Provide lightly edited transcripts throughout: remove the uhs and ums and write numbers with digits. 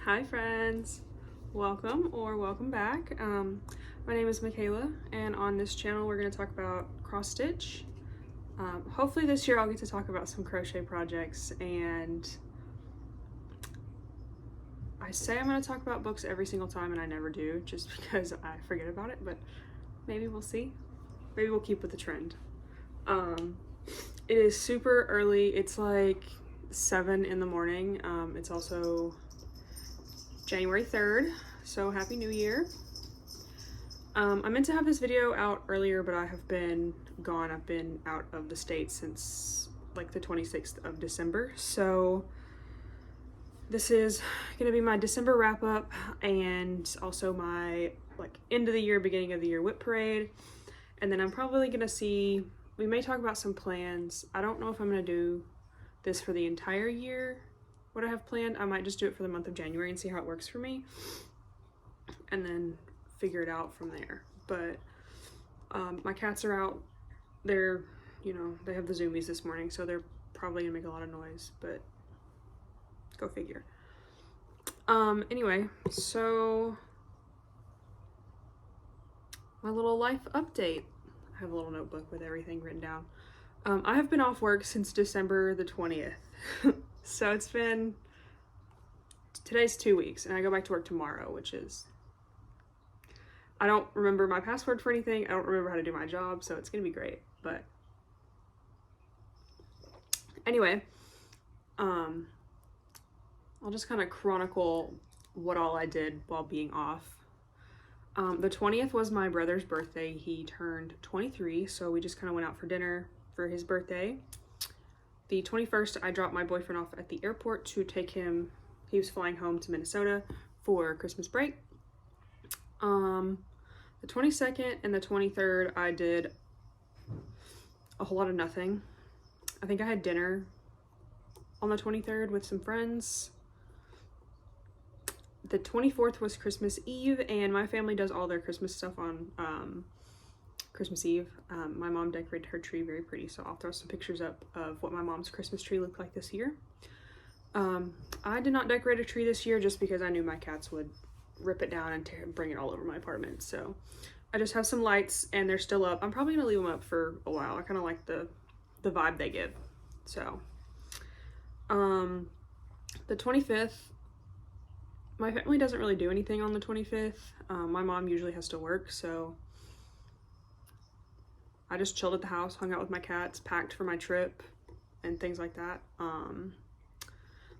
Hi friends, welcome or welcome back. My name is Michaela, and on this channel we're going to talk about cross stitch. Hopefully this year I'll get to talk about some crochet projects, and I say I'm going to talk about books every single time and I never do just because I forget about it, but maybe we'll see. Maybe we'll keep with the trend. It is super early. It's like 7 in the morning. It's also January 3rd, so Happy New Year. I meant to have this video out earlier, but I have been gone. I've been out of the state since like the 26th of December, so this is gonna be my December wrap up and also my like end of the year, beginning of the year WIP Parade. And then I'm probably gonna see, we may talk about some plans. I don't know if I'm gonna do this for the entire year. What I have planned, I might just do it for the month of January and see how it works for me, and then figure it out from there. But my cats are out. They're, you know, they have the zoomies this morning, so they're probably gonna make a lot of noise, but go figure. Anyway, so my little life update. I have a little notebook with everything written down. I have been off work since December the 20th. So it's been, today's 2 weeks, and I go back to work tomorrow, which is, I don't remember my password for anything. I don't remember how to do my job, so it's gonna be great. But anyway, I'll just kind of chronicle what all I did while being off. The 20th was my brother's birthday. He turned 23, so we just kind of went out for dinner for his birthday. The 21st, I dropped my boyfriend off at the airport to take him, he was flying home to Minnesota for Christmas break. The 22nd and the 23rd, I did a whole lot of nothing. I think I had dinner on the 23rd with some friends. The 24th was Christmas Eve, and my family does all their Christmas stuff on Christmas Eve. My mom decorated her tree very pretty, so I'll throw some pictures up of what my mom's Christmas tree looked like this year. I did not decorate a tree this year just because I knew my cats would rip it down and bring it all over my apartment. So I just have some lights, and they're still up. I'm probably gonna leave them up for a while. I kind of like the vibe they give. So the 25th, my family doesn't really do anything on the 25th. My mom usually has to work, so I just chilled at the house, hung out with my cats, packed for my trip, and things like that.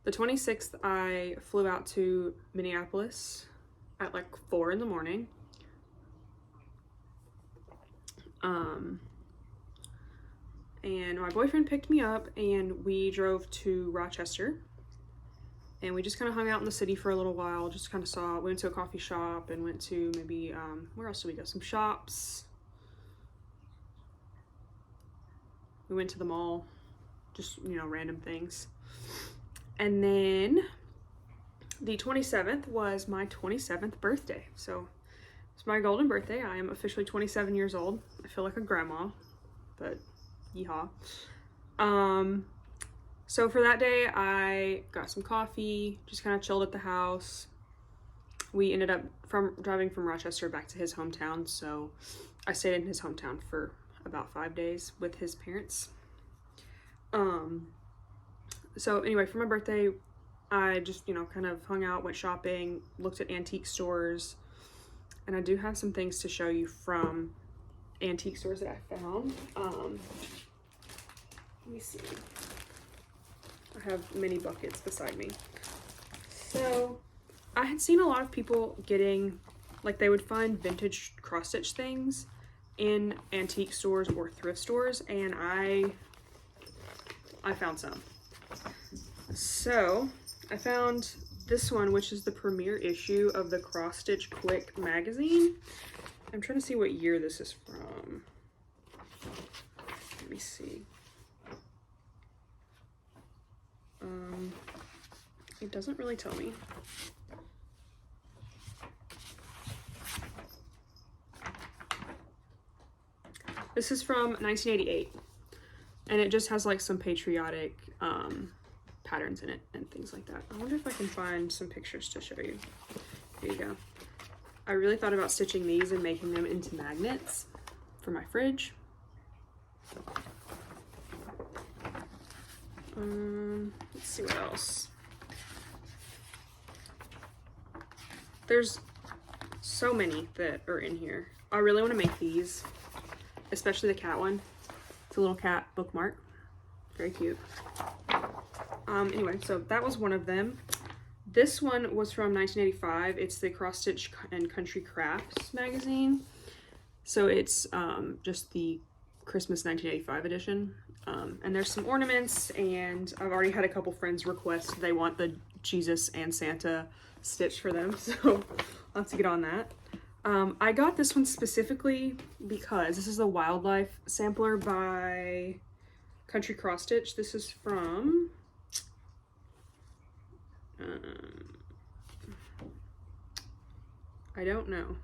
The 26th, I flew out to Minneapolis at like 4 in the morning. And my boyfriend picked me up, and we drove to Rochester. And we just kind of hung out in the city for a little while, just kind of we went to a coffee shop and went to maybe, where else did we go? Some shops. We went to the mall, just, you know, random things. And then the 27th was my 27th birthday. So it's my golden birthday. I am officially 27 years old. I feel like a grandma, but yeehaw. So for that day, I got some coffee, just kind of chilled at the house. We ended up driving from Rochester back to his hometown, so I stayed in his hometown for about 5 days with his parents. So anyway, for my birthday, I just, you know, kind of hung out, went shopping, looked at antique stores, and I do have some things to show you from antique stores that I found. Let me see. I have mini buckets beside me. So I had seen a lot of people getting, like, they would find vintage cross-stitch things in antique stores or thrift stores, and I found some. So I found this one, which is the premiere issue of the Cross Stitch Quick magazine. I'm trying to see what year this is from. Let me see. It doesn't really tell me. This is from 1988, and it just has like some patriotic patterns in it and things like that. I wonder if I can find some pictures to show you. Here you go. I really thought about stitching these and making them into magnets for my fridge. Let's see what else. There's so many that are in here. I really want to make these, especially the cat one. It's a little cat bookmark. Very cute. Anyway, so that was one of them. This one was from 1985. It's the Cross Stitch and Country Crafts magazine. So it's just the Christmas 1985 edition. And there's some ornaments, and I've already had a couple friends request they want the Jesus and Santa stitch for them, so I'll have to get on that. I got this one specifically because this is a wildlife sampler by Country Cross Stitch. This is from I don't know.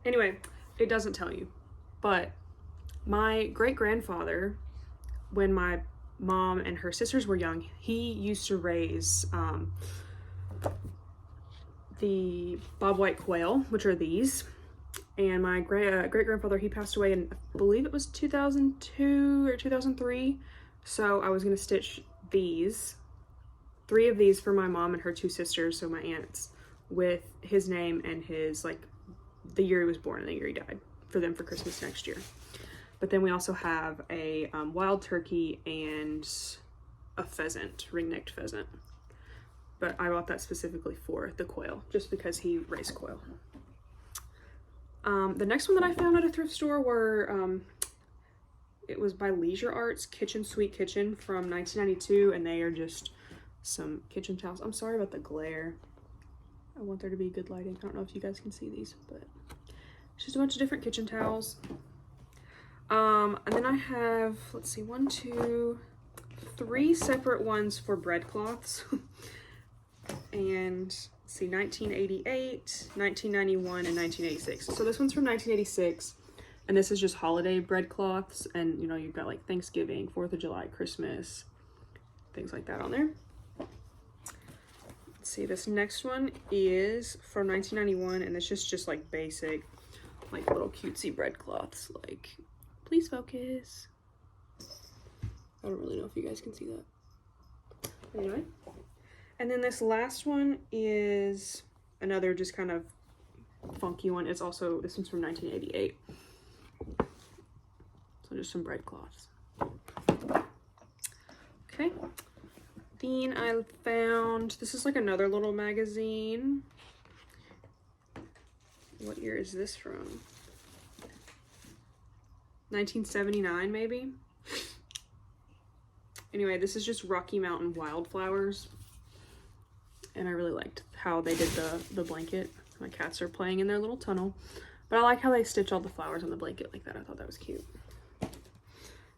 Anyway, it doesn't tell you, but my great-grandfather, when my mom and her sisters were young, he used to raise the bobwhite quail, which are these. And my great-grandfather, he passed away in, I believe it was 2002 or 2003. So I was going to stitch these, 3 of these for my mom and her 2 sisters, so my aunts, with his name and his, like, the year he was born and the year he died, for them for Christmas next year. But then we also have a wild turkey and a pheasant, ring-necked pheasant. But I bought that specifically for the quail, just because he raised quail. The next one that I found at a thrift store were, it was by Leisure Arts, Kitchen Sweet Kitchen from 1992, and they are just some kitchen towels. I'm sorry about the glare. I want there to be good lighting. I don't know if you guys can see these, but it's just a bunch of different kitchen towels. And then I have, let's see, 1, 2, 3 separate ones for bread cloths. And let's see, 1988, 1991, and 1986. So this one's from 1986, and this is just holiday bread cloths. And you know, you've got like Thanksgiving, 4th of July, Christmas, things like that on there. Let's see, this next one is from 1991, and it's just like basic, like little cutesy bread cloths. Like, please focus. I don't really know if you guys can see that. Anyway. And then this last one is another just kind of funky one. It's also, this one's from 1988. So just some bread cloths. Okay. Then I found, this is like another little magazine. What year is this from? 1979 maybe? Anyway, this is just Rocky Mountain wildflowers. And I really liked how they did the blanket. My cats are playing in their little tunnel. But I like how they stitch all the flowers on the blanket like that. I thought that was cute.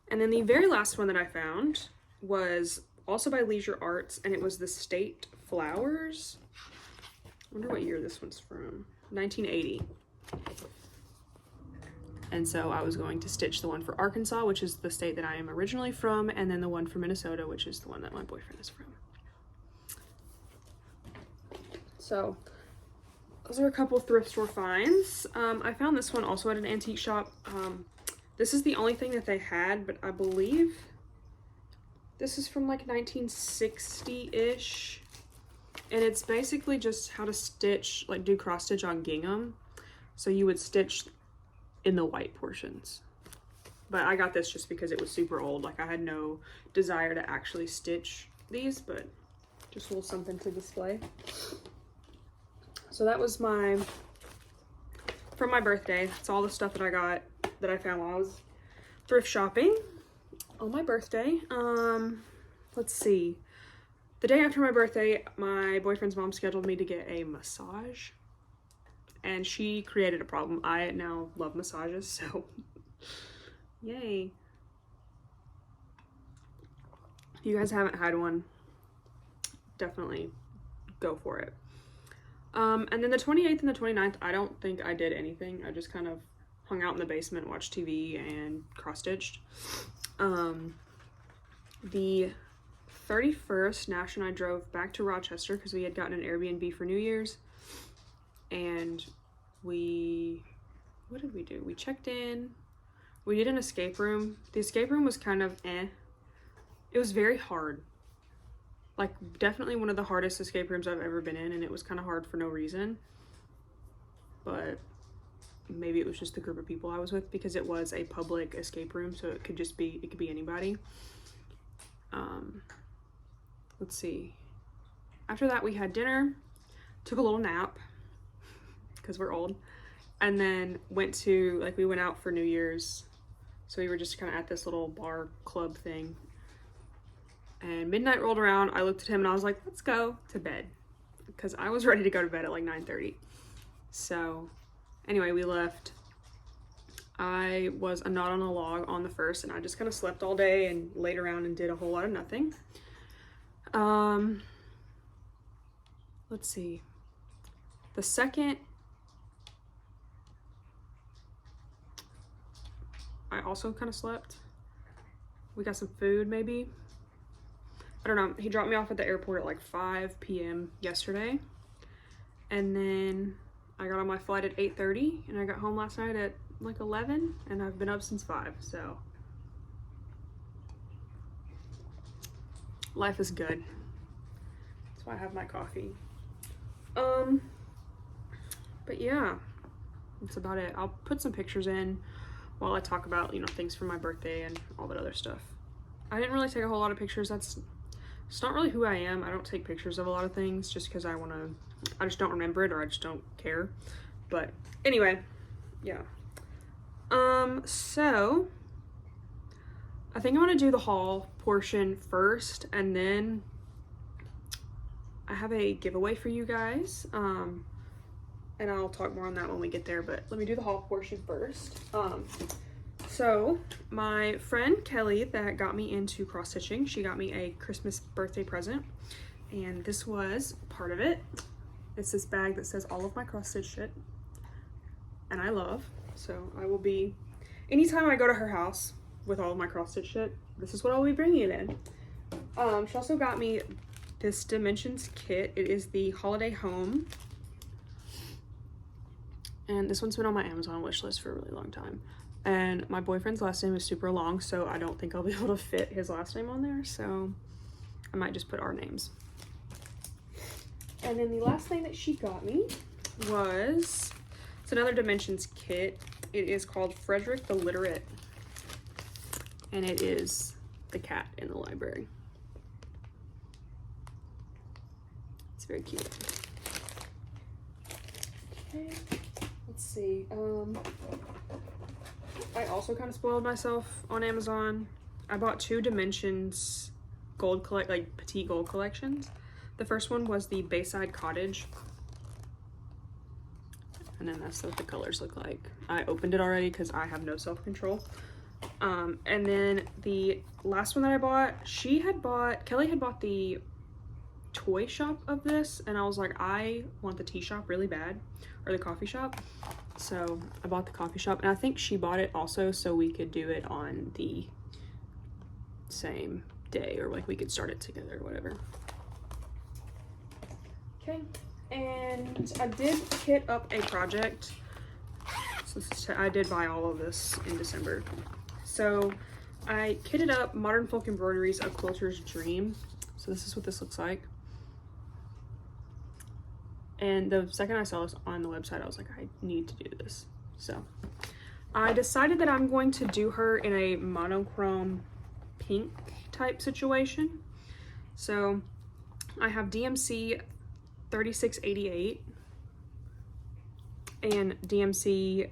And then the very last one that I found was also by Leisure Arts, and it was the State Flowers. I wonder what year this one's from. 1980. And so I was going to stitch the one for Arkansas, which is the state that I am originally from, and then the one for Minnesota, which is the one that my boyfriend is from. So those are a couple thrift store finds. I found this one also at an antique shop. This is the only thing that they had, but I believe this is from like 1960-ish. And it's basically just how to stitch, like do cross stitch on gingham. So you would stitch in the white portions. But I got this just because it was super old. Like I had no desire to actually stitch these, but just a little something to display. So that was from my birthday. That's all the stuff that I got, that I found while I was thrift shopping on my birthday. Let's see. The day after my birthday, my boyfriend's mom scheduled me to get a massage, and she created a problem. I now love massages, so yay. If you guys haven't had one, definitely go for it. And then the 28th and the 29th, I don't think I did anything. I just kind of hung out in the basement, watched TV, and cross-stitched. The 31st, Nash and I drove back to Rochester because we had gotten an Airbnb for New Year's, and what did we do? We checked in, we did an escape room. The escape room was kind of eh. It was very hard. Like, definitely one of the hardest escape rooms I've ever been in, and it was kind of hard for no reason. But maybe it was just the group of people I was with, because it was a public escape room, so it could be anybody. Let's see. After that, we had dinner, took a little nap, because we're old, and then we went out for New Year's. So we were just kind of at this little bar club thing. And midnight rolled around. I looked at him and I was like, let's go to bed. Because I was ready to go to bed at like 9:30. So anyway, we left. I was a knot on a log on the 1st, and I just kind of slept all day and laid around and did a whole lot of nothing. Let's see. The 2nd, I also kind of slept. We got some food maybe. I don't know. He dropped me off at the airport at like 5 p.m. yesterday. And then I got on my flight at 8:30, and I got home last night at like 11, and I've been up since 5, so life is good. That's why I have my coffee. But yeah, that's about it. I'll put some pictures in while I talk about, you know, things for my birthday and all that other stuff. I didn't really take a whole lot of pictures. It's not really who I am. I don't take pictures of a lot of things just because I just don't remember it, or I just don't care. But anyway, yeah. So I think I want to do the haul portion first, and then I have a giveaway for you guys. And I'll talk more on that when we get there, but let me do the haul portion first. So my friend Kelly that got me into cross stitching, she got me a Christmas birthday present, and this was part of it. It's this bag that says all of my cross stitch shit, and I love. So I will be, anytime I go to her house with all of my cross stitch shit, this is what I'll be bringing it in. She also got me this Dimensions kit. It is the Holiday Home. And this one's been on my Amazon wish list for a really long time. And my boyfriend's last name is super long, so I don't think I'll be able to fit his last name on there. So I might just put our names. And then the last thing that she got me was, it's another Dimensions kit. It is called Frederick the Literate. And it is the cat in the library. It's very cute. Okay. Let's see. I also kind of spoiled myself on Amazon. I bought 2 Dimensions petite gold collections. The first one was the Bayside Cottage, and then that's what the colors look like. I opened it already because I have no self-control. And then the last one that I bought, Kelly had bought the toy shop of this, and I was like, I want the tea shop really bad, or the coffee shop. So I bought the coffee shop, and I think she bought it also so we could do it on the same day, or like we could start it together or whatever. Okay, and I did kit up a project. So I did buy all of this in December. So I kitted up Modern Folk Embroideries, A Quilter's Dream. So this is what this looks like. And the second I saw this on the website, I was like, I need to do this. So I decided that I'm going to do her in a monochrome pink type situation. So I have DMC 3688 and DMC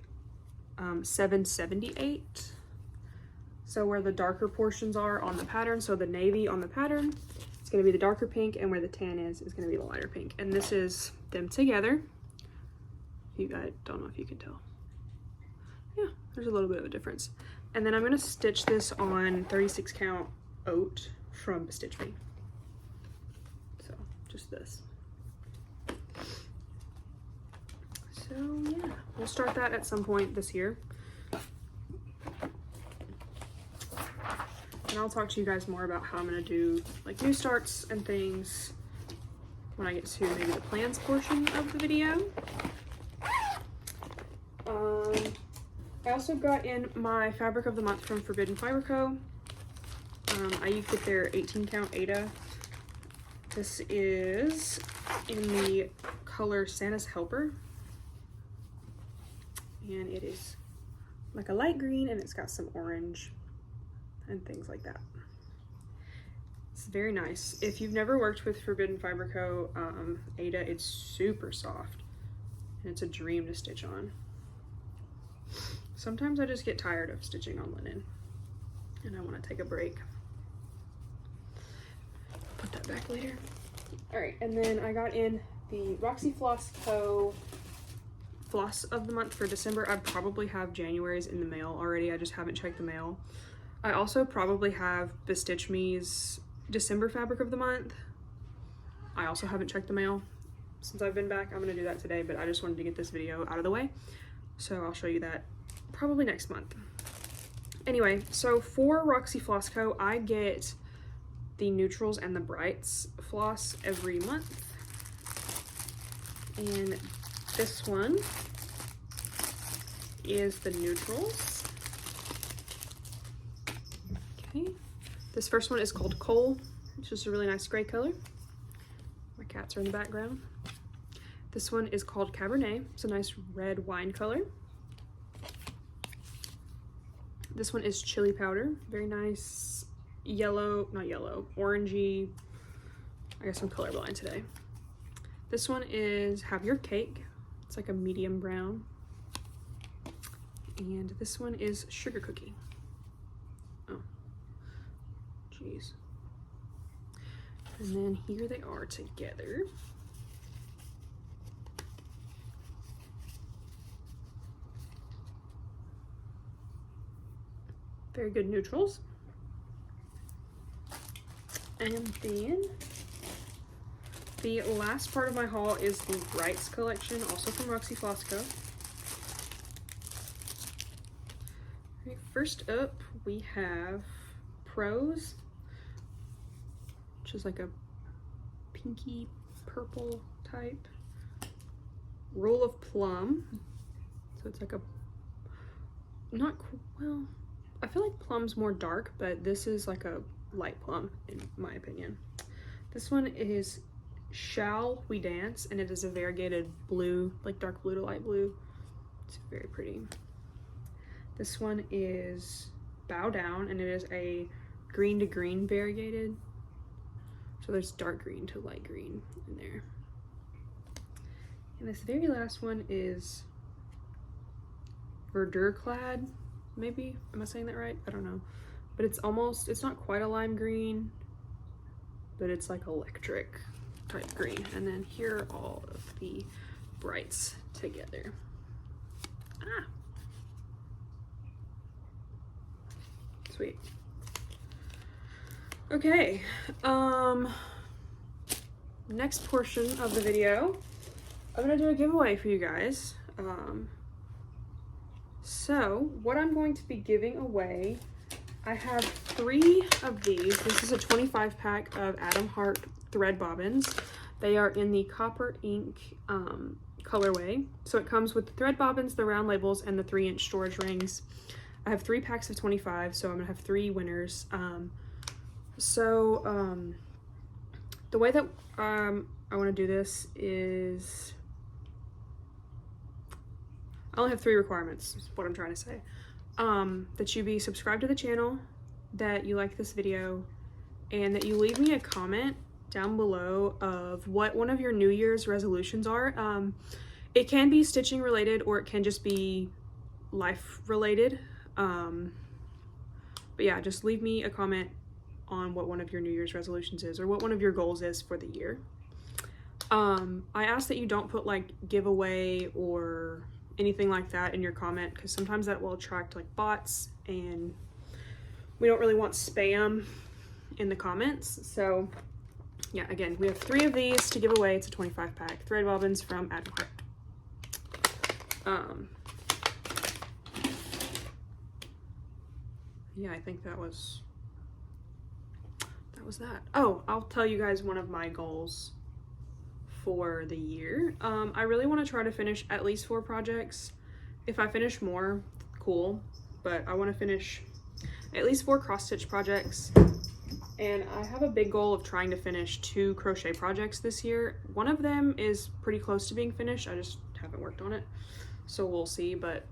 778. So where the darker portions are on the pattern, so the navy on the pattern, it's going to be the darker pink, and where the tan is going to be the lighter pink. And this is them together. I don't know if you can tell. Yeah, there's a little bit of a difference. And then I'm going to stitch this on 36 count oat from Stitch Me. So just this. So yeah, we'll start that at some point this year. And I'll talk to you guys more about how I'm gonna do like new starts and things when I get to maybe the plans portion of the video. I also got in my fabric of the month from Forbidden Fiber Co. I get their 18 count Ada. This is in the color Santa's Helper. And it is like a light green and it's got some orange and things like that. It's very nice. If you've never worked with Forbidden Fiber Co. Ada, it's super soft and it's a dream to stitch on. Sometimes I just get tired of stitching on linen and I want to take a break. Put that back later. All right, and then I got in the Roxy Floss Co. Floss of the month for December. I probably have January's in the mail already. I just haven't checked the mail. I also probably have Bestitch Me's December fabric of the month. I also haven't checked the mail since I've been back. I'm gonna do that today, but I just wanted to get this video out of the way. So I'll show you that probably next month. Anyway, so for Roxy Floss Co., I get the neutrals and the brights floss every month. And this one is the neutrals. Okay. This first one is called Coal. It's just a really nice gray color. My cats are in the background. This one is called Cabernet. It's a nice red wine color. This one is Chili Powder. Very nice yellow, not yellow, orangey. I guess I'm colorblind today. This one is Have Your Cake. It's like a medium brown. And this one is Sugar Cookie. Oh, jeez. And then here they are together. Very good neutrals. And then the last part of my haul is the Brights collection, also from Roxy Floss Co. Right, first up, we have Prose, which is like a pinky purple type. Roll of Plum, so it's like a, not, well, I feel like plum's more dark, but this is like a light plum in my opinion. This one is Shall We Dance, and it is a variegated blue, like dark blue to light blue. It's very pretty. This one is Bow Down, and it is a green to green variegated. So there's dark green to light green in there. And this very last one is Verdure Clad, maybe? Am I saying that right? I don't know. But it's almost, it's not quite a lime green, but it's like electric type green. And then here are all of the brights together. Ah. Sweet. Okay. Next portion of the video, I'm gonna do a giveaway for you guys. So what I'm going to be giving away, I have 3 of these. This is a 25 pack of Adam Hart thread bobbins. They are in the copper ink colorway. So it comes with the thread bobbins, the round labels, and the 3-inch storage rings. I have 3 packs of 25, so I'm gonna have 3 winners. The way that I wanna do this is, I only have 3 requirements, is what I'm trying to say. That you be subscribed to the channel, that you like this video, and that you leave me a comment down below of what one of your New Year's resolutions are. It can be stitching related, or it can just be life related. But yeah, just leave me a comment on what one of your New Year's resolutions is, or what one of your goals is for the year. I ask that you don't put like giveaway or anything like that in your comment, because sometimes that will attract like bots, and we don't really want spam in the comments. So yeah, again, we have 3 of these to give away. It's a 25 pack thread bobbins from Adam Hart. Yeah, I think that was that was that. Oh, I'll tell you guys one of my goals for the year. I really want to try to finish at least 4 projects. If I finish more, cool, but I want to finish at least 4 cross-stitch projects. And I have a big goal of trying to finish 2 crochet projects this year. One of them is pretty close to being finished. I just haven't worked on it, so we'll see, but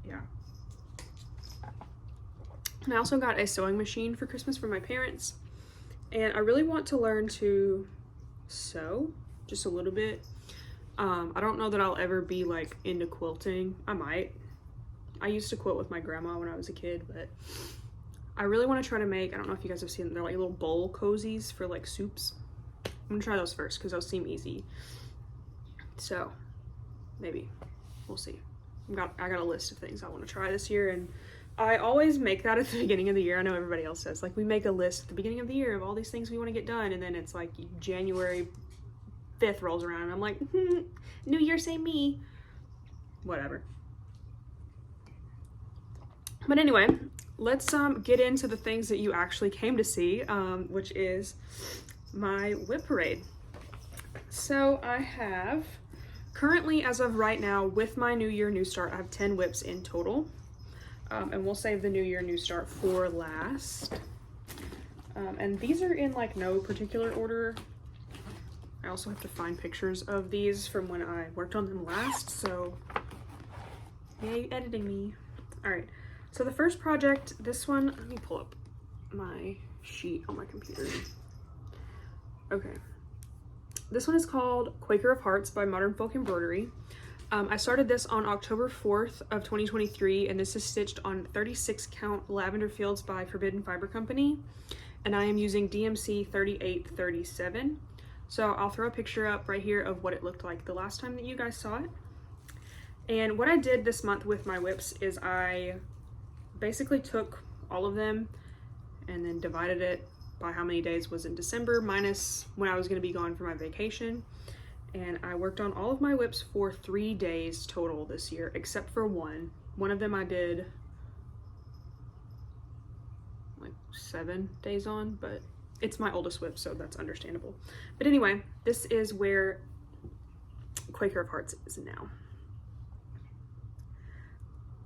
yeah. And I also got a sewing machine for Christmas from my parents, and I really want to learn to sew just a little bit. I don't know that I'll ever be like into quilting. I might. I used to quilt with my grandma when I was a kid, but I really want to try to make, I don't know if you guys have seen, they're like little bowl cozies for like soups. I'm gonna try those first because those seem easy. So maybe, we'll see. I got a list of things I want to try this year, and I always make that at the beginning of the year. I know everybody else does. Like, we make a list at the beginning of the year of all these things we want to get done, and then it's like January 5th rolls around, and I'm like, New Year, say me. Whatever. But anyway, let's get into the things that you actually came to see, which is my WIP Parade. So I have, currently as of right now, with my New Year New Start, I have 10 WIPs in total. And we'll save the New Year New Start for last. And these are in like no particular order. I also have to find pictures of these from when I worked on them last, so yay, editing me. All right, so the first project, this one, let me pull up my sheet on my computer. Okay, this one is called Quaker of Hearts by Modern Folk Embroidery. I started this on October 4th of 2023, and this is stitched on 36 count lavender fields by Forbidden Fiber Company, and I am using DMC 3837. So I'll throw a picture up right here of what it looked like the last time that you guys saw it. And what I did this month with my WIPs is I basically took all of them and then divided it by how many days was in December minus when I was going to be gone for my vacation. And I worked on all of my WIPs for 3 days total this year, except for one. One of them I did like 7 days on, but it's my oldest WIP, so that's understandable. But anyway, this is where Quaker of Hearts is now.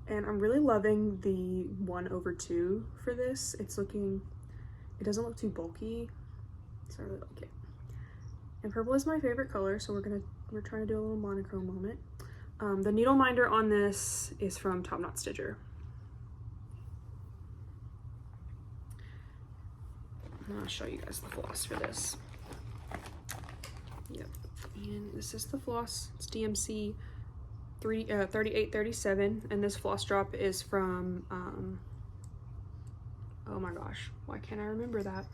And I'm really loving the 1/2 for this. It's looking, it doesn't look too bulky, so I really like it. And purple is my favorite color, so we're trying to do a little monochrome moment. The needle minder on this is from Top Knot Stitcher. I'll show you guys the floss for this. Yep, and this is the floss. It's DMC 3837, and this floss drop is from, oh my gosh, why can't I remember that?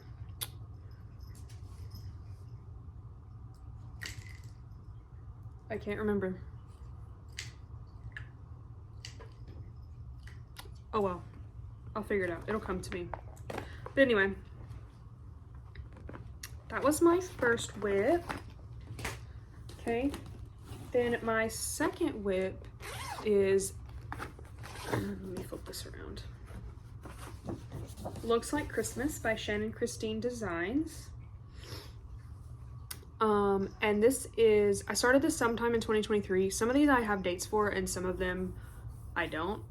I can't remember. Oh well, I'll figure it out. It'll come to me. But anyway, that was my first WIP. Okay, then my second WIP is, let me flip this around. Looks Like Christmas by Shannon Christine Designs. And this is, I started this sometime in 2023. Some of these I have dates for, and some of them I don't.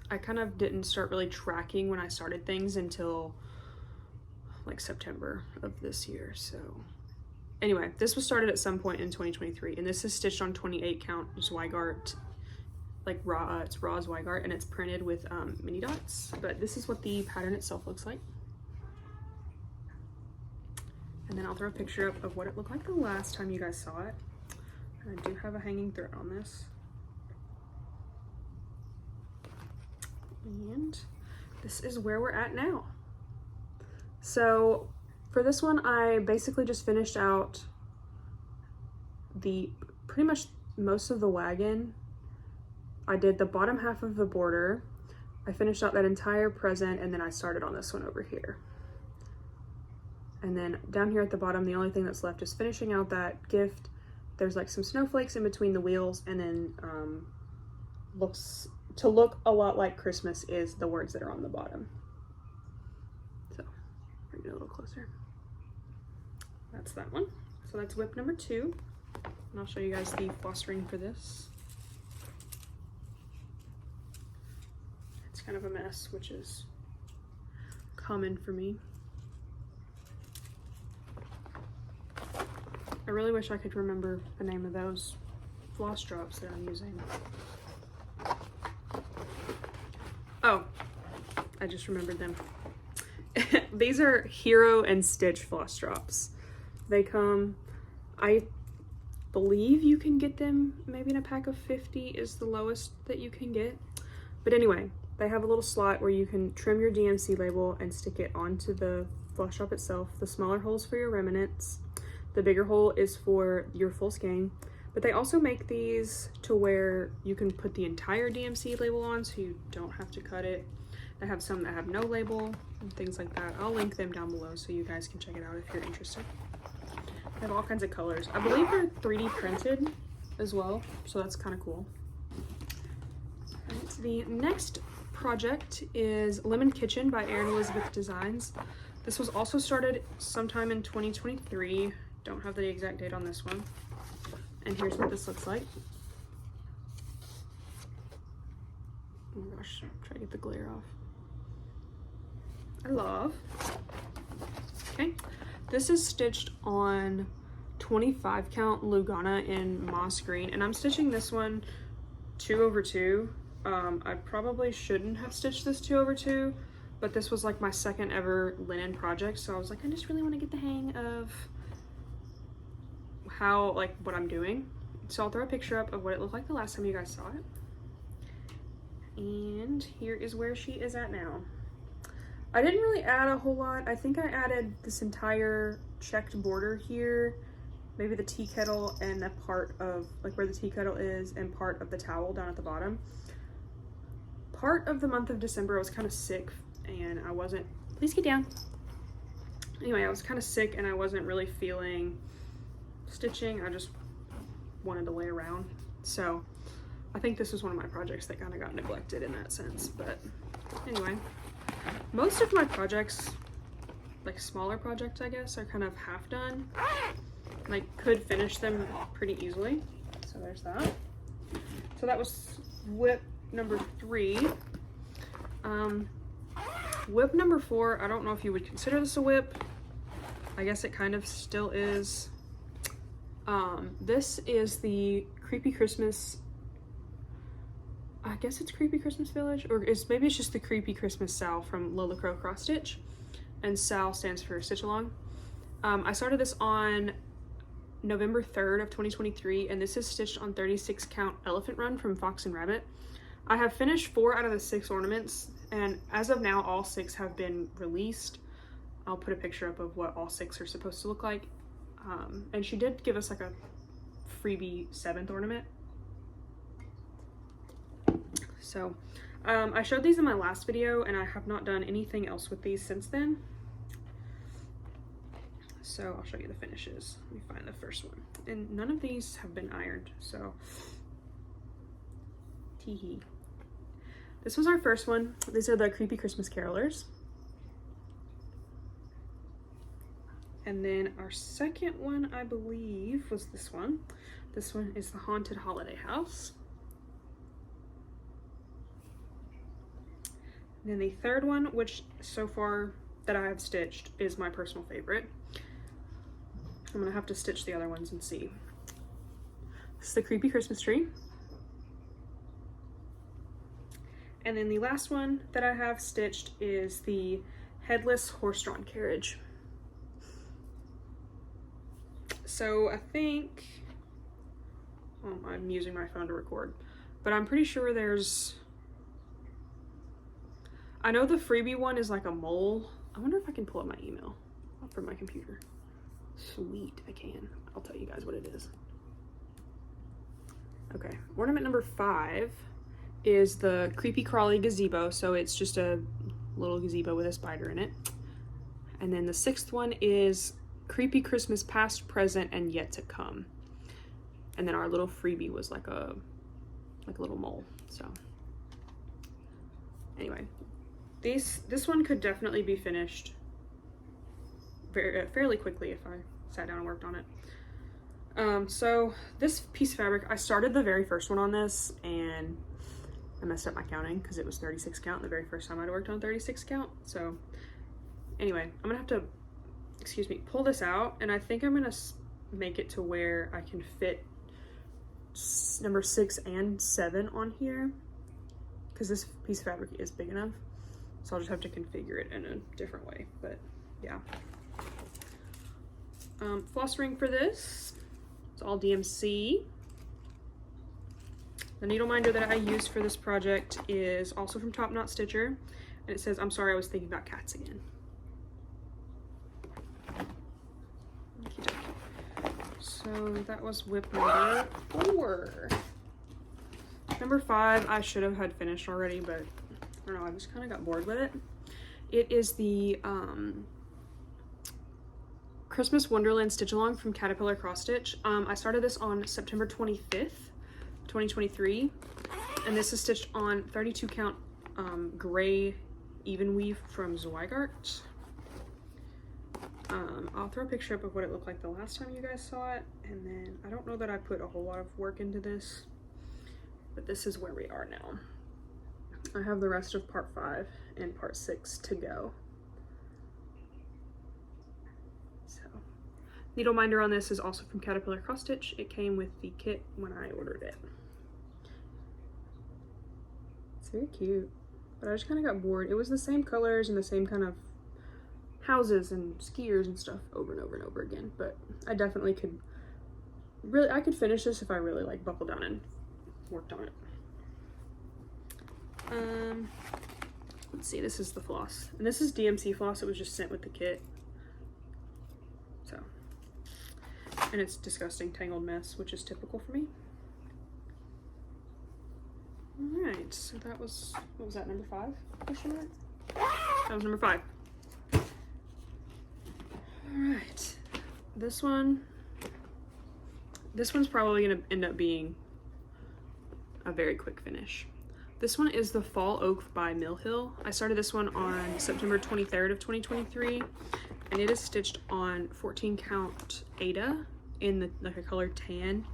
I kind of didn't start really tracking when I started things until like September of this year. So anyway, this was started at some point in 2023, and this is stitched on 28 count Zweigart, like raw, it's raw Zweigart, and it's printed with mini dots. But this is what the pattern itself looks like. And then I'll throw a picture up of what it looked like the last time you guys saw it. And I do have a hanging thread on this. And this is where we're at now. So for this one, I basically just finished out the pretty much most of the wagon. I did the bottom half of the border. I finished out that entire present, and then I started on this one over here. And then down here at the bottom, the only thing that's left is finishing out that gift. There's like some snowflakes in between the wheels, and then looks to look a lot like Christmas is the words that are on the bottom. get a little closer. That's that one. So that's WIP number 2. And I'll show you guys the floss ring for this. It's kind of a mess, which is common for me. I really wish I could remember the name of those floss drops that I'm using. Oh, I just remembered them. These are Hero and Stitch floss drops. They come, I believe you can get them maybe in a pack of 50 is the lowest that you can get. But anyway, they have a little slot where you can trim your DMC label and stick it onto the floss drop itself. The smaller hole's for your remnants. The bigger hole is for your full skein. But they also make these to where you can put the entire DMC label on so you don't have to cut it. They have some that have no label and things like that. I'll link them down below so you guys can check it out if you're interested. They have all kinds of colors. I believe they're 3D printed as well, so that's kind of cool. Right, the next project is Lemon Kitchen by Erin Elizabeth Designs. This was also started sometime in 2023. Don't have the exact date on this one. And here's what this looks like. Oh my gosh, try to get the glare off. I love. Okay, this is stitched on 25 count Lugana in moss green, and I'm stitching this one 2/2. I probably shouldn't have stitched this 2/2, but this was like my second ever linen project, so I was like, I just really want to get the hang of how, like, what I'm doing. So I'll throw a picture up of what it looked like the last time you guys saw it. And here is where she is at now. I didn't really add a whole lot. I think I added this entire checked border here, maybe the tea kettle and a part of like where the tea kettle is and part of the towel down at the bottom. Part of the month of December I was kind of sick and I wasn't, please get down. Anyway, I was kind of sick and I wasn't really feeling stitching. I just wanted to lay around. So I think this was one of my projects that kind of got neglected in that sense. But anyway, most of my projects, like smaller projects I guess, are kind of half done. And I could finish them pretty easily. So there's that. So that was WIP number 3. WIP number 4, I don't know if you would consider this a WIP. I guess it kind of still is. This is the Creepy Christmas, I guess it's Creepy Christmas Village, or maybe it's just the Creepy Christmas Sal from Lola Crow Cross Stitch, and Sal stands for Stitch Along. I started this on November 3rd of 2023, and this is stitched on 36 count Elephant Run from Fox and Rabbit. I have finished 4 out of the 6 ornaments, and as of now all 6 have been released. I'll put a picture up of what all 6 are supposed to look like. And she did give us like a freebie 7th ornament. So I showed these in my last video and I have not done anything else with these since then. So I'll show you the finishes. Let me find the first one. And none of these have been ironed, so tee-hee. This was our first one. These are the Creepy Christmas Carolers. And then our second one, I believe, was this one. This one is the Haunted Holiday House. And then the third one, which so far that I have stitched is my personal favorite. I'm gonna have to stitch the other ones and see. This is the Creepy Christmas Tree. And then the last one that I have stitched is the Headless Horse-Drawn Carriage. So I think, I'm using my phone to record, but I'm pretty sure there's, I know the freebie one is like a mole. I wonder if I can pull up my email from my computer. Sweet, I can. I'll tell you guys what it is. Okay, ornament number 5 is the Creepy Crawly Gazebo. So it's just a little gazebo with a spider in it. And then the 6th one is Creepy Christmas Past, Present, and Yet to Come. And then our little freebie was like a little mole. So anyway, this one could definitely be finished fairly quickly if I sat down and worked on it. So this piece of fabric, I started the very first one on this and I messed up my counting because it was 36 count the very first time I'd worked on 36 count. So anyway, I'm gonna have to, excuse me, pull this out, and I think I'm gonna make it to where I can fit number 6 and 7 on here because this piece of fabric is big enough. So I'll just have to configure it in a different way, but yeah. Floss ring for this, it's all DMC. The needle minder that I used for this project is also from Top Knot Stitcher, and it says, "I'm sorry, I was thinking about cats again." So that was WIP number 4. Number 5, I should have had finished already, but I don't know, I just kind of got bored with it. It is the Christmas Wonderland Stitch Along from Caterpillar Cross Stitch. I started this on September 25th, 2023, and this is stitched on 32 count gray even weave from Zweigart. I'll throw a picture up of what it looked like the last time you guys saw it, and then I don't know that I put a whole lot of work into this, but this is where we are now. I have the rest of part 5 and part 6 to go. So, needle minder on this is also from Caterpillar Cross Stitch. It came with the kit when I ordered it. It's very cute, but I just kind of got bored. It was the same colors and the same kind of houses and skiers and stuff over and over and over again, but I definitely could I could finish this if I really like buckled down and worked on it. Let's see, this is the floss, and this is DMC floss. It was just sent with the kit. So, and it's disgusting tangled mess, which is typical for me. All right, so that was, what was that, number 5? Question mark? That was number 5. All right, this one's probably gonna end up being a very quick finish. This one is the Fall Oak by Mill Hill. I started this one on September 23rd of 2023, and it is stitched on 14 count Ada in the like a color tan,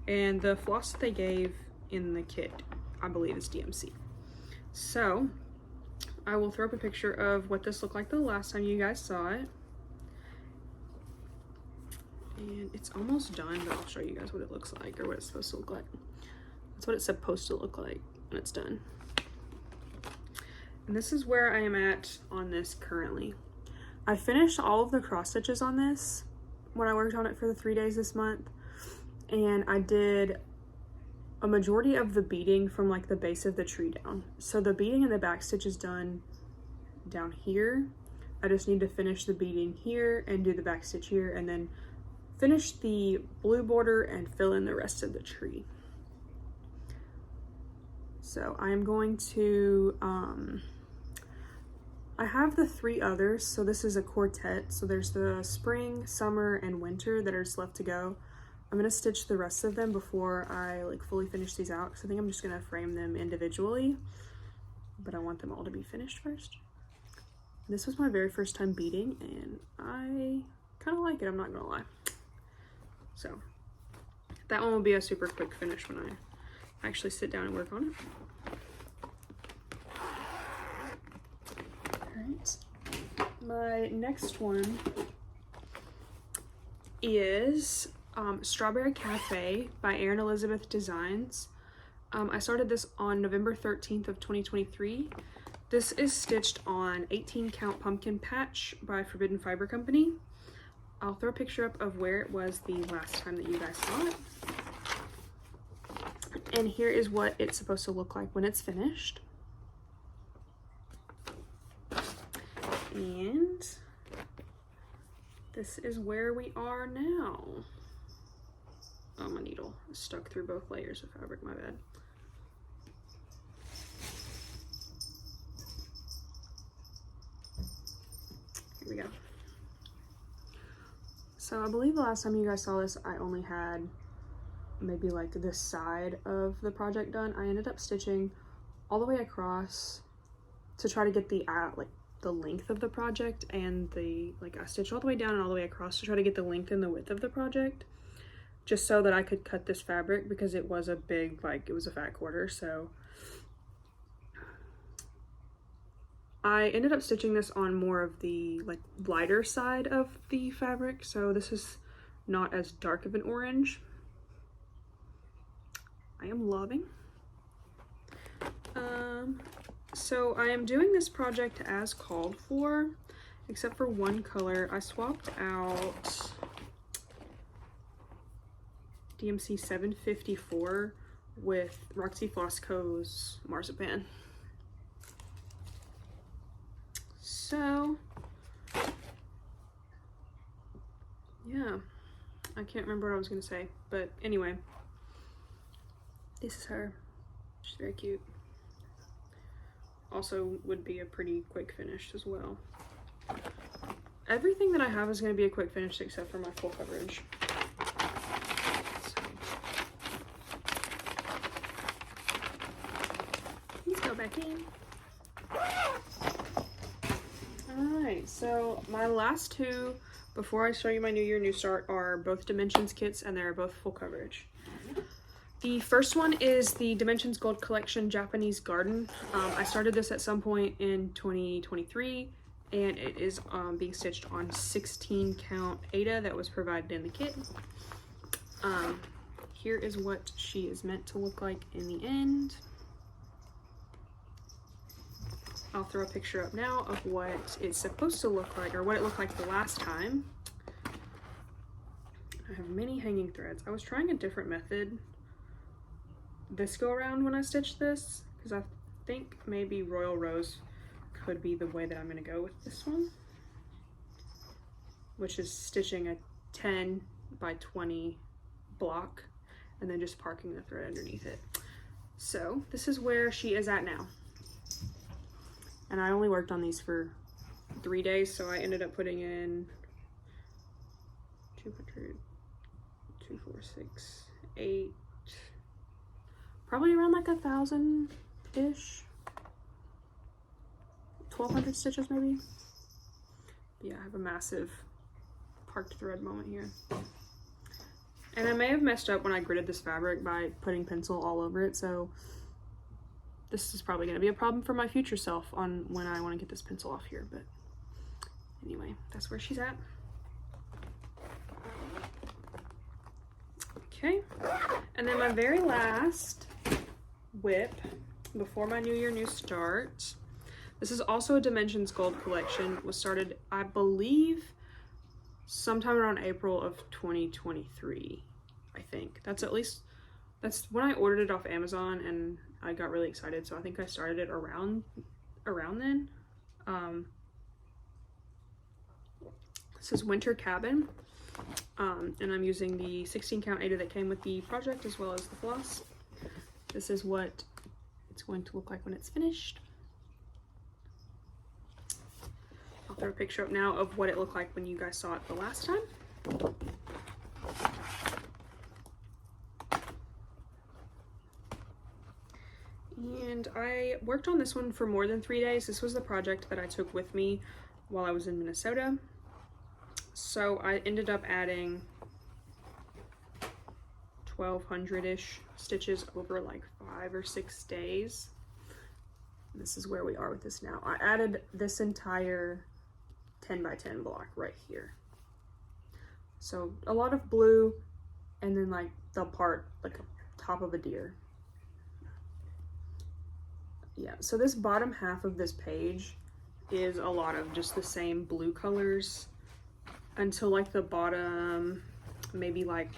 and the floss that they gave in the kit, I believe, is DMC. So I will throw up a picture of what this looked like the last time you guys saw it. And it's almost done, but I'll show you guys what it looks like, or what it's supposed to look like. That's what it's supposed to look like when it's done. And this is where I am at on this currently. I finished all of the cross stitches on this when I worked on it for the 3 days this month, and I did a majority of the beading from like the base of the tree down. So the beading and the back stitch is done down here. I just need to finish the beading here and do the back stitch here, and then finish the blue border and fill in the rest of the tree. So I am going to, I have the 3 others, so this is a quartet. So there's the spring, summer, and winter that are just left to go. I'm gonna stitch the rest of them before I like fully finish these out, because I think I'm just gonna frame them individually, but I want them all to be finished first. This was my very first time beading, and I kind of like it, I'm not gonna lie. So that one will be a super quick finish when I actually sit down and work on it. Alright, my next one is Strawberry Cafe by Erin Elizabeth Designs. I started this on November 13th of 2023. This is stitched on 18 count pumpkin patch by Forbidden Fiber Company. I'll throw a picture up of where it was the last time that you guys saw it. And here is what it's supposed to look like when it's finished. And this is where we are now. Oh, my needle is stuck through both layers of fabric, my bad. Here we go. So I believe the last time you guys saw this, I only had maybe like this side of the project done. I ended up stitching all the way across to try to get the like the length of the project and the, like, I stitched all the way down and all the way across to try to get the length and the width of the project, just so that I could cut this fabric, because it was a big, like, it was a fat quarter. So I ended up stitching this on more of the, like, lighter side of the fabric, so this is not as dark of an orange. I am loving. So I am doing this project as called for, except for one color. I swapped out DMC 754 with Roxy Floss Co.'s Marzipan. So, yeah, I can't remember what I was gonna say, but anyway, this is her. She's very cute. Also would be a pretty quick finish as well. Everything that I have is going to be a quick finish except for my full coverage. So, let's go back in. Alright, so my last two before I show you my New Year New Start are both Dimensions kits, and they're both full coverage. The first one is the Dimensions Gold Collection Japanese Garden. I started this at some point in 2023, and it is being stitched on 16 count Aida that was provided in the kit. Here is what she is meant to look like in the end. I'll throw a picture up now of what it's supposed to look like, or what it looked like the last time. I have many hanging threads. I was trying a different method this go around when I stitched this, because I think maybe Royal Rose could be the way that I'm going to go with this one, which is stitching a 10 by 20 block and then just parking the thread underneath it. So this is where she is at now, and I only worked on these for 3 days, so I ended up putting in 200, 2, 4, 6, 8, probably around like 1,000-ish, 1,200 stitches maybe. Yeah, I have a massive parked thread moment here. And I may have messed up when I gridded this fabric by putting pencil all over it, so this is probably gonna be a problem for my future self on when I wanna get this pencil off here, but anyway, that's where she's at. Okay, and then my very last WIP before my New Year New Start. This is also a Dimensions Gold collection. It was started, I believe, sometime around April of 2023, I think. That's when I ordered it off Amazon, and I got really excited, so I think I started it around then. This is Winter Cabin, and I'm using the 16 count Aida that came with the project as well as the floss. This is what it's going to look like when it's finished. I'll throw a picture up now of what it looked like when you guys saw it the last time. And I worked on this one for more than 3 days. This was the project that I took with me while I was in Minnesota. So I ended up adding 1,200-ish stitches over like 5 or 6 days. This is where we are with this now. I added this entire 10 by 10 block right here. So a lot of blue, and then like the part like top of a deer. Yeah, so this bottom half of this page is a lot of just the same blue colors until like the bottom, maybe like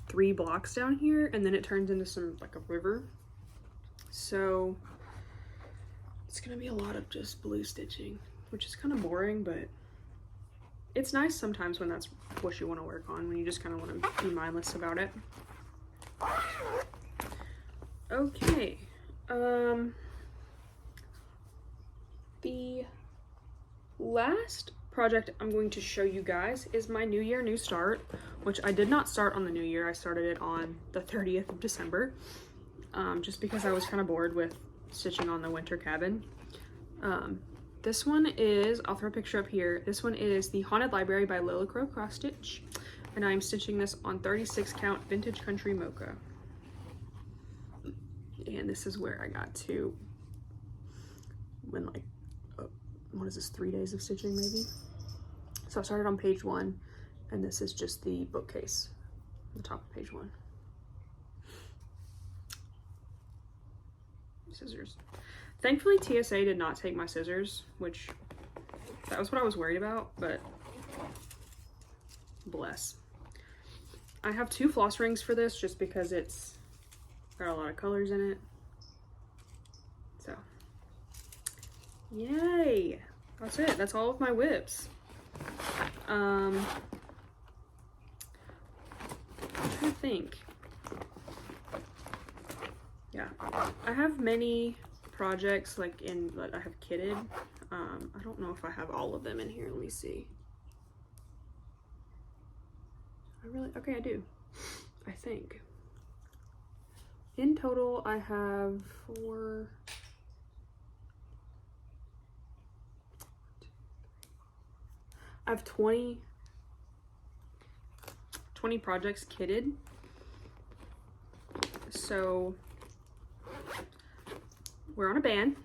3 blocks down here, and then it turns into some like a river. So it's gonna be a lot of just blue stitching, which is kind of boring, but it's nice sometimes when that's what you want to work on, when you just kind of want to be mindless about it. Okay, the last project I'm going to show you guys is my New Year New Start, which I did not start on the New Year. I started it on the 30th of December, just because I was kind of bored with stitching on the Winter Cabin. This one is, I'll throw a picture up here. This one is the Haunted Library by Lila Crow Cross Stitch. And I'm stitching this on 36 count Vintage Country Mocha. And this is where I got to when like, what is this, 3 days of stitching maybe? So I started on page 1, and this is just the bookcase, the top of page 1. Scissors. Thankfully TSA did not take my scissors, which that was what I was worried about, but bless. I have 2 floss rings for this just because it's got a lot of colors in it. So, yay! That's it. That's all of my WIPs. I'm trying to think. Yeah, I have many projects like in that I have kitted. I don't know if I have all of them in here. Let me see. Okay, I do. I think. In total, I have 4. I have 20 projects kitted. So we're on a ban.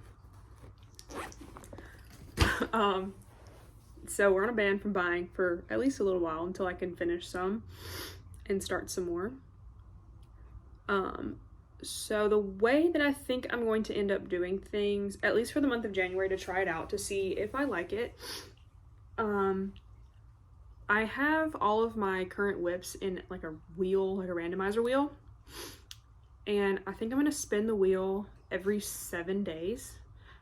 So we're on a ban from buying for at least a little while until I can finish some and start some more. So the way that I think I'm going to end up doing things, at least for the month of January, to try it out to see if I like it, I have all of my current WIPs in like a wheel, like a randomizer wheel, and I think I'm going to spin the wheel every 7 days.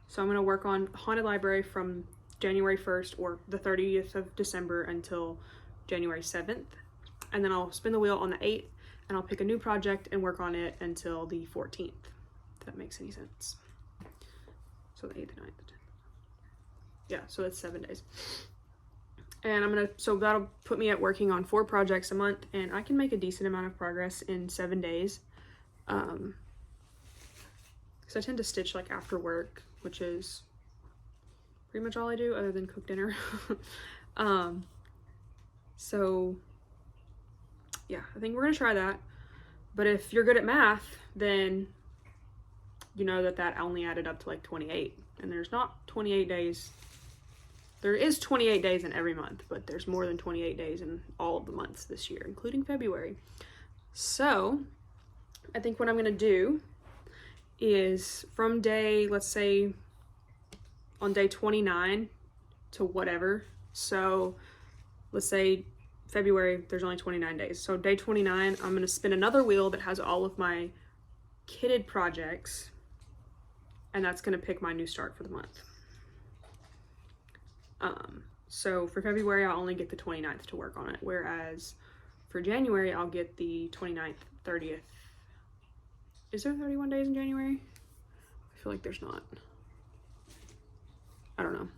So I'm going to work on Haunted Library from January 1st or the 30th of December until January 7th, and then I'll spin the wheel on the 8th, and I'll pick a new project and work on it until the 14th, if that makes any sense. So the 8th, 9th, 10th. Yeah, so that's 7 days. And so that'll put me at working on 4 projects a month, and I can make a decent amount of progress in 7 days. So I tend to stitch like after work, which is pretty much all I do other than cook dinner. So yeah, I think we're gonna try that. But if you're good at math, then you know that only added up to like 28, and there's not 28 days. There is 28 days in every month, but there's more than 28 days in all of the months this year, including February. So I think what I'm gonna do is from day, let's say on day 29 to whatever. So let's say February, there's only 29 days. So day 29, I'm gonna spin another wheel that has all of my kitted projects, and that's gonna pick my new start for the month. So for February, I'll only get the 29th to work on it, whereas for January, I'll get the 29th, 30th. Is there 31 days in January? I feel like there's not. I don't know.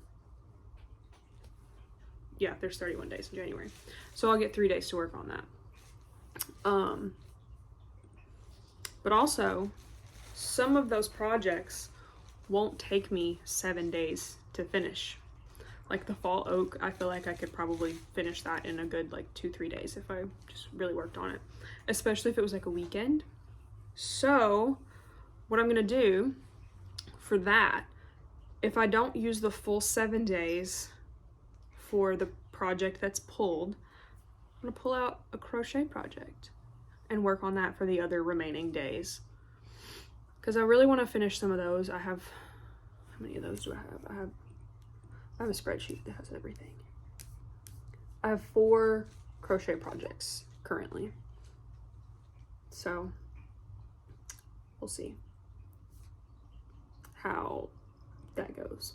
Yeah, there's 31 days in January. So I'll get 3 days to work on that. But also, some of those projects won't take me 7 days to finish. Like the fall oak, I feel like I could probably finish that in a good like 2-3 days if I just really worked on it, especially if it was like a weekend. So what I'm gonna do for that, if I don't use the full 7 days for the project that's pulled, I'm gonna pull out a crochet project and work on that for the other remaining days, because I really want to finish some of those. I have, how many of those do I have? I have a spreadsheet that has everything. I have 4 crochet projects currently. So we'll see how that goes.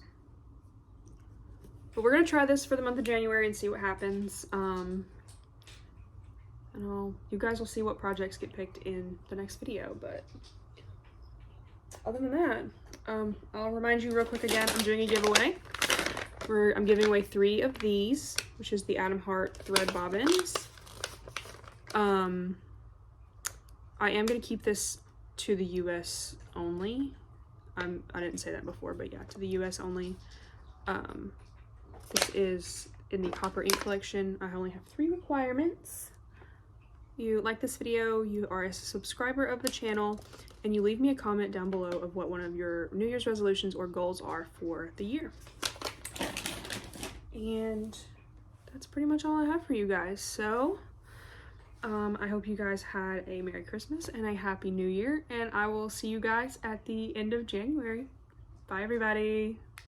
But we're gonna try this for the month of January and see what happens. And you guys will see what projects get picked in the next video. But other than that, I'll remind you real quick again, I'm doing a giveaway. I'm giving away 3 of these, which is the Adam Hart thread bobbins. I am going to keep this to the US only. I didn't say that before, but yeah, to the US only. This is in the Copper Ink collection. I only have 3 requirements. You like this video, you are a subscriber of the channel, and you leave me a comment down below of what one of your New Year's resolutions or goals are for the year. And that's pretty much all I have for you guys. So I hope you guys had a Merry Christmas and a Happy New Year, and I will see you guys at the end of January. Bye everybody.